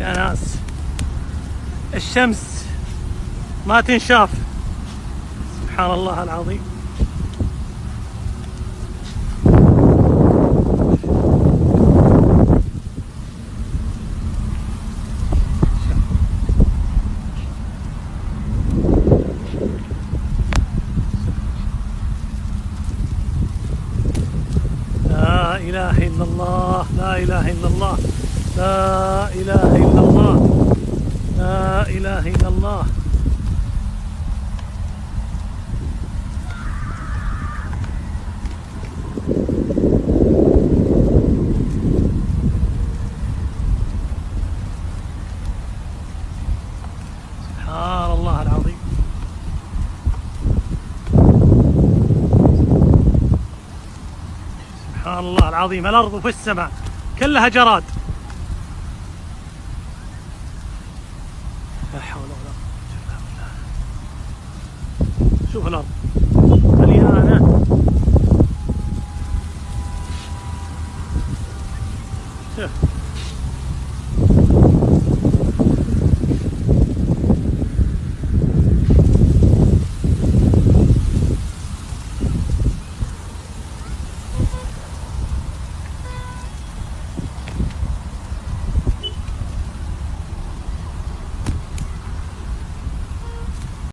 يا ناس الشمس ما تنشاف، سبحان الله العظيم. لا إله إلا الله، لا إله إلا الله، لا إله إلا الله، لا إله إلا الله. سبحان الله العظيم. سبحان الله العظيم، الأرض في السماء كلها جراد. لا حول ولا قوة إلا بالله. شوف الأرض.